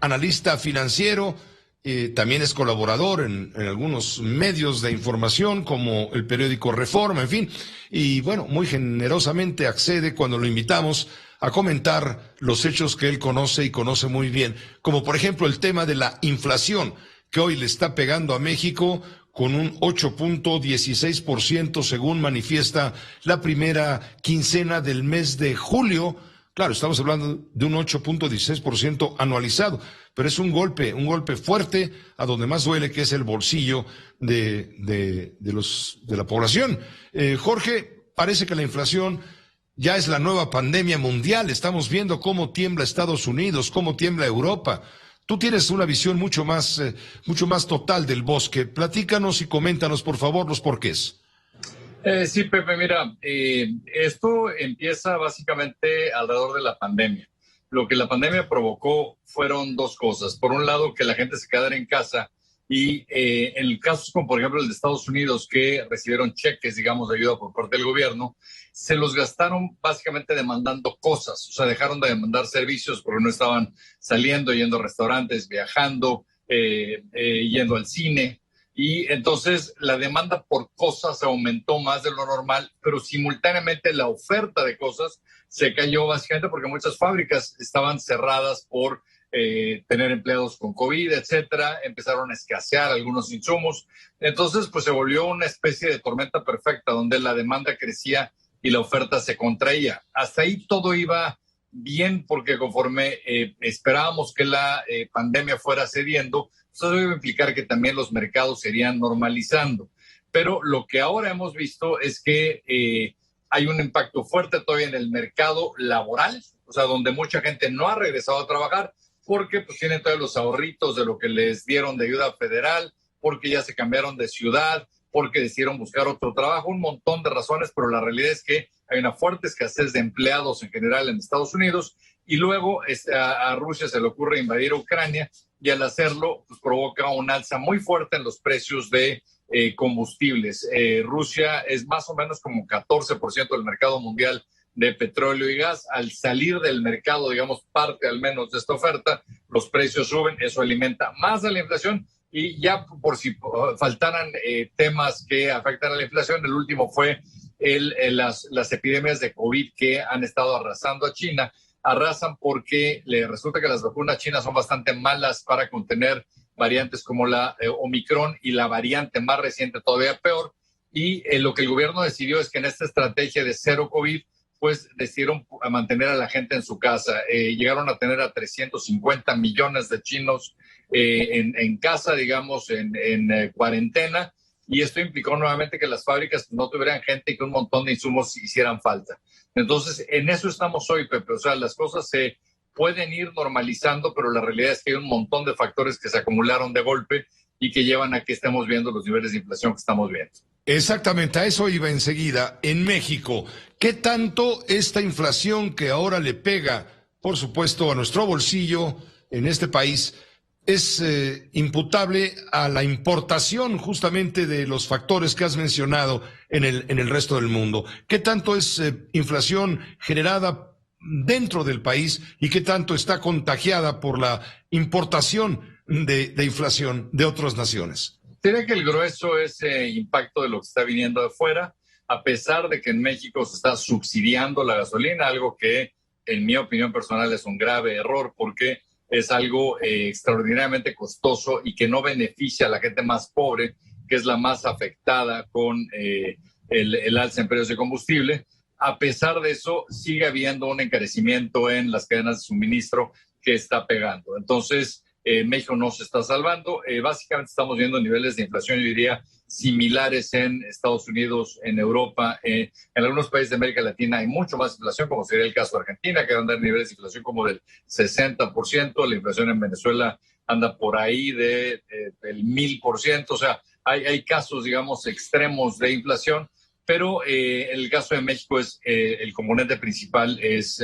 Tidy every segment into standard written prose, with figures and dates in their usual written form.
analista financiero, también es colaborador en algunos medios de información como el periódico Reforma, en fin, y bueno, muy generosamente accede cuando lo invitamos a comentar los hechos que él conoce y conoce muy bien, como por ejemplo el tema de la inflación, que hoy le está pegando a México con un 8.16% según manifiesta la primera quincena del mes de julio. Claro, estamos hablando de un 8.16% anualizado, pero es un golpe fuerte a donde más duele, que es el bolsillo de la población. Jorge, parece que la inflación ya es la nueva pandemia mundial. Estamos viendo cómo tiembla Estados Unidos, cómo tiembla Europa. Tú tienes una visión mucho más total del bosque. Platícanos y coméntanos, por favor, los porqués. Sí, Pepe, mira, esto empieza básicamente alrededor de la pandemia. Lo que la pandemia provocó fueron dos cosas. Por un lado, que la gente se quedara en casa y en casos como, por ejemplo, el de Estados Unidos, que recibieron cheques, digamos, de ayuda por parte del gobierno, se los gastaron básicamente demandando cosas. O sea, dejaron de demandar servicios porque no estaban saliendo, yendo a restaurantes, viajando, yendo al cine. Y entonces la demanda por cosas aumentó más de lo normal, pero simultáneamente la oferta de cosas se cayó básicamente porque muchas fábricas estaban cerradas por tener empleados con COVID, etcétera. Empezaron a escasear algunos insumos. Entonces, pues se volvió una especie de tormenta perfecta donde la demanda crecía y la oferta se contraía. Hasta ahí todo iba bien porque conforme esperábamos que la pandemia fuera cediendo, eso debe implicar que también los mercados se irían normalizando. Pero lo que ahora hemos visto es que hay un impacto fuerte todavía en el mercado laboral, o sea, donde mucha gente no ha regresado a trabajar porque pues tienen todos los ahorritos de lo que les dieron de ayuda federal, porque ya se cambiaron de ciudad, porque decidieron buscar otro trabajo, un montón de razones, pero la realidad es que hay una fuerte escasez de empleados en general en Estados Unidos y luego a Rusia se le ocurre invadir Ucrania y al hacerlo pues, provoca un alza muy fuerte en los precios de combustibles. Rusia es más o menos como 14% del mercado mundial de petróleo y gas. Al salir del mercado, digamos, parte al menos de esta oferta, los precios suben, eso alimenta más a la inflación. Y ya por si faltaran temas que afectan a la inflación, el último fue las epidemias de COVID que han estado arrasando a China. Arrasan porque le resulta que las vacunas chinas son bastante malas para contener variantes como la Omicron y la variante más reciente todavía peor. Y lo que el gobierno decidió es que en esta estrategia de cero COVID, pues decidieron mantener a la gente en su casa. Llegaron a tener a 350 millones de chinos en casa, digamos, en cuarentena, y esto implicó nuevamente que las fábricas no tuvieran gente y que un montón de insumos hicieran falta. Entonces, en eso estamos hoy, Pepe. O sea, las cosas se pueden ir normalizando, pero la realidad es que hay un montón de factores que se acumularon de golpe y que llevan a que estemos viendo los niveles de inflación que estamos viendo. Exactamente, a eso iba enseguida. En México, ¿qué tanto esta inflación que ahora le pega, por supuesto, a nuestro bolsillo en este país, es imputable a la importación justamente de los factores que has mencionado en el resto del mundo? ¿Qué tanto es inflación generada dentro del país y qué tanto está contagiada por la importación de inflación de otras naciones? Tiene que el grueso es impacto de lo que está viniendo de fuera, a pesar de que en México se está subsidiando la gasolina, algo que en mi opinión personal es un grave error porque es algo extraordinariamente costoso y que no beneficia a la gente más pobre, que es la más afectada con el alza en precios de combustible. A pesar de eso, sigue habiendo un encarecimiento en las cadenas de suministro que está pegando. Entonces, México no se está salvando. Básicamente estamos viendo niveles de inflación, yo diría, similares en Estados Unidos, en Europa, en algunos países de América Latina hay mucho más inflación, como sería el caso de Argentina, que anda en niveles de inflación como del 60%. La inflación en Venezuela anda por ahí del 1000%. O sea, hay casos, digamos, extremos de inflación, pero el caso de México es el componente principal es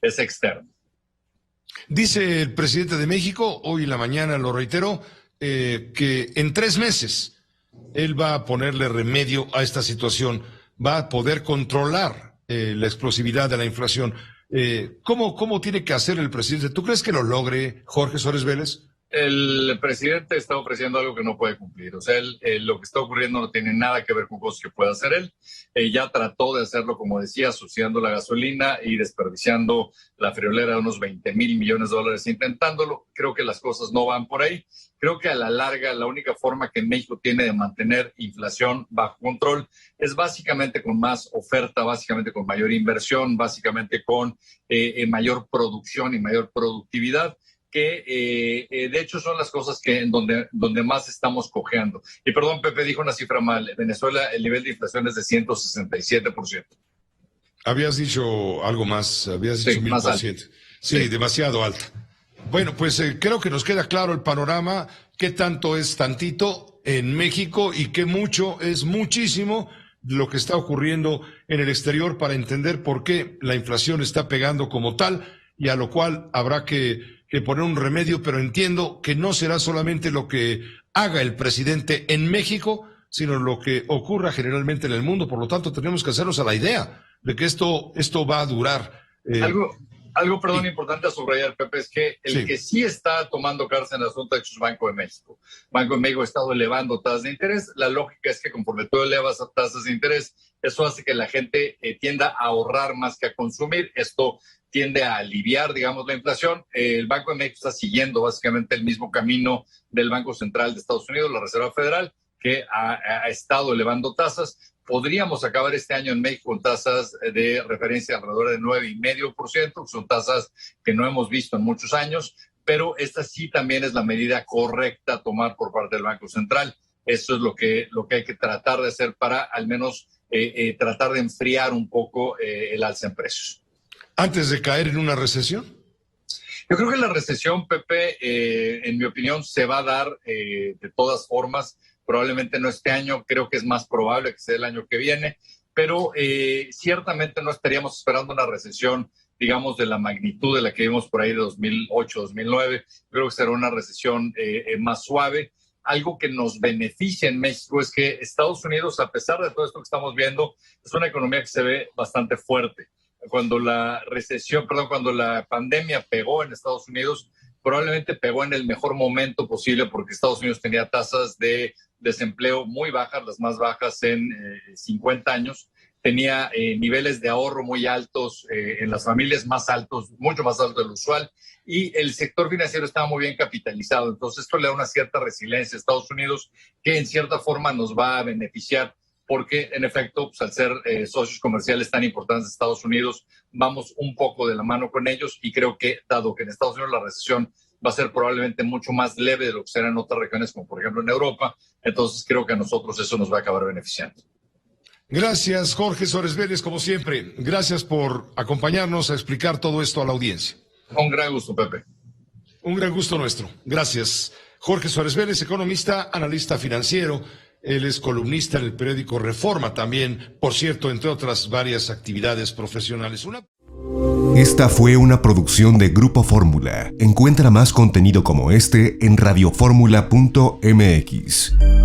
externo. Dice el presidente de México, hoy en la mañana lo reiteró, que en 3 meses él va a ponerle remedio a esta situación, va a poder controlar la explosividad de la inflación. ¿Cómo tiene que hacer el presidente? ¿Tú crees que lo logre Jorge Suárez Vélez? El presidente está ofreciendo algo que no puede cumplir. O sea, lo que está ocurriendo no tiene nada que ver con cosas que pueda hacer él. Ya trató de hacerlo, como decía, suciando la gasolina y desperdiciando la friolera de unos 20,000 millones de dólares intentándolo. Creo que las cosas no van por ahí. Creo que a la larga la única forma que México tiene de mantener inflación bajo control es básicamente con más oferta, básicamente con mayor inversión, básicamente con mayor producción y mayor productividad, que de hecho son las cosas que donde más estamos cojeando. Y perdón, Pepe dijo una cifra mal. En Venezuela el nivel de inflación es de 167%. Habías dicho algo más, habías dicho 1000%. Sí, demasiado alta. Bueno, pues creo que nos queda claro el panorama, qué tanto es tantito en México y qué mucho es muchísimo lo que está ocurriendo en el exterior para entender por qué la inflación está pegando como tal y a lo cual habrá que poner un remedio, pero entiendo que no será solamente lo que haga el presidente en México, sino lo que ocurra generalmente en el mundo. Por lo tanto, tenemos que hacernos a la idea de que esto va a durar. Algo, perdón, importante a subrayar, Pepe, es que el que sí está tomando cartas en el asunto es Banco de México. Banco de México ha estado elevando tasas de interés. La lógica es que conforme tú elevas tasas de interés, eso hace que la gente tienda a ahorrar más que a consumir. Esto tiende a aliviar, digamos, la inflación. El Banco de México está siguiendo básicamente el mismo camino del Banco Central de Estados Unidos, la Reserva Federal, que ha estado elevando tasas. Podríamos acabar este año en México con tasas de referencia alrededor de 9,5%, que son tasas que no hemos visto en muchos años, pero esta sí también es la medida correcta a tomar por parte del Banco Central. Eso es lo que hay que tratar de hacer para al menos tratar de enfriar un poco el alza en precios. ¿Antes de caer en una recesión? Yo creo que la recesión, Pepe, en mi opinión, se va a dar de todas formas. Probablemente no este año, creo que es más probable que sea el año que viene, pero ciertamente no estaríamos esperando una recesión, digamos, de la magnitud de la que vimos por ahí de 2008, 2009. Creo que será una recesión más suave. Algo que nos beneficia en México es que Estados Unidos, a pesar de todo esto que estamos viendo, es una economía que se ve bastante fuerte. Cuando la pandemia pegó en Estados Unidos, probablemente pegó en el mejor momento posible porque Estados Unidos tenía tasas de desempleo muy bajas, las más bajas en 50 años. Tenía niveles de ahorro muy altos, en las familias más altos, mucho más altos de lo usual, y el sector financiero estaba muy bien capitalizado. Entonces esto le da una cierta resiliencia a Estados Unidos que en cierta forma nos va a beneficiar porque en efecto, pues, al ser socios comerciales tan importantes de Estados Unidos, vamos un poco de la mano con ellos y creo que, dado que en Estados Unidos la recesión va a ser probablemente mucho más leve de lo que será en otras regiones, como por ejemplo en Europa, entonces creo que a nosotros eso nos va a acabar beneficiando. Gracias, Jorge Suárez Vélez, como siempre. Gracias por acompañarnos a explicar todo esto a la audiencia. Un gran gusto, Pepe. Un gran gusto nuestro. Gracias. Jorge Suárez Vélez, economista, analista financiero. Él es columnista en el periódico Reforma también, por cierto, entre otras varias actividades profesionales. Esta fue una producción de Grupo Fórmula. Encuentra más contenido como este en radioformula.mx.